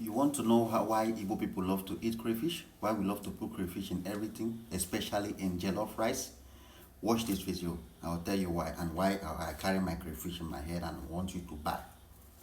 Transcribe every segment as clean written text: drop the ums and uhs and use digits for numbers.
You want to know why Igbo people love to eat crayfish? Why we love to put crayfish in everything, especially in jollof rice? Watch this video. I'll tell you why and why I carry my crayfish in my head and want you to buy.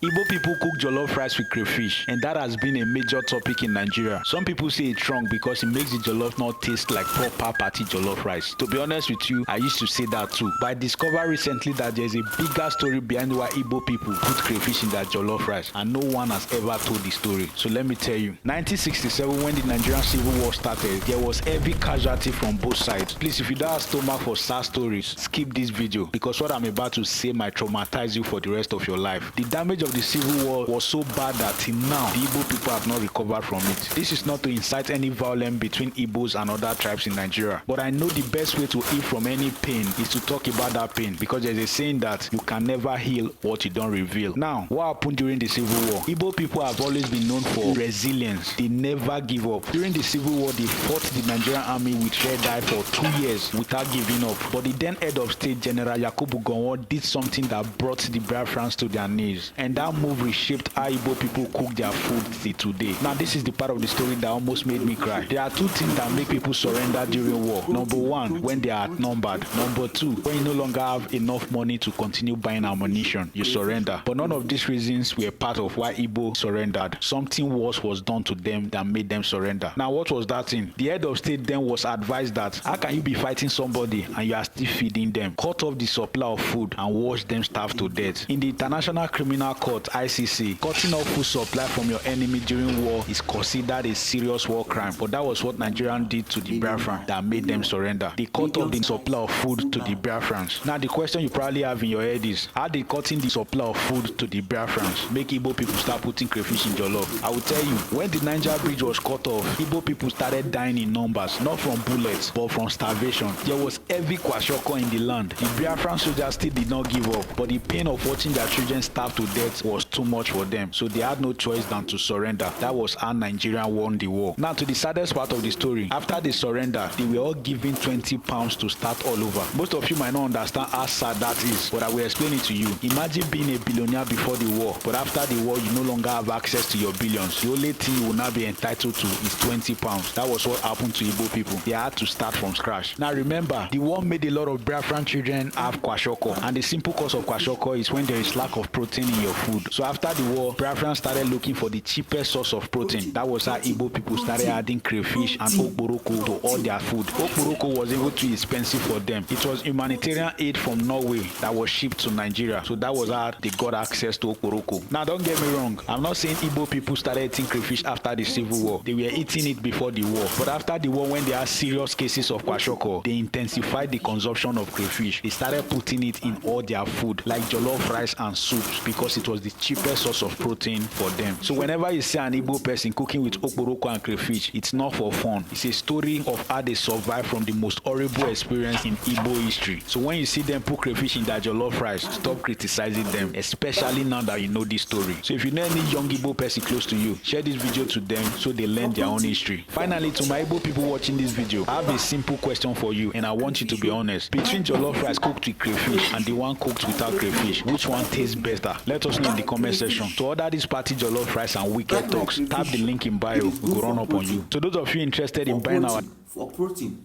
Igbo people cook jollof rice with crayfish, and that has been a major topic in Nigeria. Some people say it's wrong because it makes the jollof not taste like proper party jollof rice. To be honest with you, I used to say that too. But I discovered recently that there's a bigger story behind why Igbo people put crayfish in their jollof rice, and no one has ever told the story. So let me tell you. 1967, when the Nigerian Civil War started, there was heavy casualty from both sides. Please, if you don't have stomach for sad stories, skip this video because what I'm about to say might traumatize you for the rest of your life. The damage of the Civil War was so bad that till now, the Igbo people have not recovered from it. This is not to incite any violence between Igbos and other tribes in Nigeria, but I know the best way to heal from any pain is to talk about that pain, because there's a saying that you can never heal what you don't reveal. Now, what happened during the Civil War? Igbo people have always been known for resilience. They never give up. During the Civil War, they fought the Nigerian army with red eye for 2 years without giving up. But the then head of state, General Yakubu Gowon, did something that brought the Biafrans to their knees, and that move reshaped how Igbo people cook their food till today. Now, this is the part of the story that almost made me cry. There are two things that make people surrender during war. Number one, when they are outnumbered. Number two, when you no longer have enough money to continue buying ammunition, you surrender. But none of these reasons were part of why Igbo surrendered. Something worse was done to them that made them surrender. Now, what was that thing? The head of state then was advised that how can you be fighting somebody and you are still feeding them? Cut off the supply of food and watch them starve to death. In the International Criminal Court, ICC, cutting off food supply from your enemy during war is considered a serious war crime. But that was what Nigerians did to the Biafrans that made them surrender. They cut off the supply of food to the Biafrans. Now, the question you probably have in your head is, how did cutting the supply of food to the Biafrans make Igbo people start putting crayfish in jollof? I will tell you, when the Niger Bridge was cut off, Igbo people started dying in numbers, not from bullets, but from starvation. There was heavy kwashiorkor in the land. The Biafran soldiers still did not give up, but the pain of watching their children starve to death was too much for them, so they had no choice than to surrender. That was how Nigeria won the war. Now, to the saddest part of the story, after they surrendered, they were all given 20 pounds to start all over. Most of you might not understand how sad that is, but I will explain it to you. Imagine being a billionaire before the war, but after the war, you no longer have access to your billions. The only thing you will now be entitled to is 20 pounds. That was what happened to Igbo people. They had to start from scratch. Now remember, the war made a lot of Biafran children have kwashiorkor, and the simple cause of kwashiorkor is when there is lack of protein in your food. So after the war, Biafrans started looking for the cheapest source of protein. That was how Igbo people started adding crayfish and okporoko to all their food. Okporoko was even too expensive for them. It was humanitarian aid from Norway that was shipped to Nigeria. So that was how they got access to okporoko. Now, don't get me wrong. I'm not saying Igbo people started eating crayfish after the Civil War. They were eating it before the war. But after the war, when there are serious cases of kwashiorkor, they intensified the consumption of crayfish. They started putting it in all their food, like jollof rice and soups, because it was the cheapest source of protein for them. So whenever you see an Igbo person cooking with okporoko and crayfish, it's not for fun. It's a story of how they survived from the most horrible experience in Igbo history. So when you see them put crayfish in their jollof rice, stop criticizing them, especially now that you know this story. So if you know any young Igbo person close to you, share this video to them so they learn their own history. Finally, to my Igbo people watching this video, I have a simple question for you, and I want you to be honest. Between jollof rice cooked with crayfish and the one cooked without crayfish, which one tastes better? Let us know in the comment section. To order this party jollof rice and wicked talks, tap the link in bio. We will run up on you. So those of you interested in buying our for protein,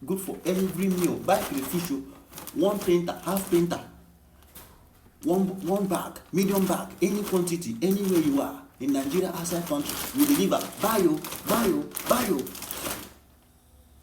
good for every meal. Buy crayfish, one painter, half painter, one bag, medium bag, any quantity, anywhere you are in Nigeria, outside country, we deliver. Buy you.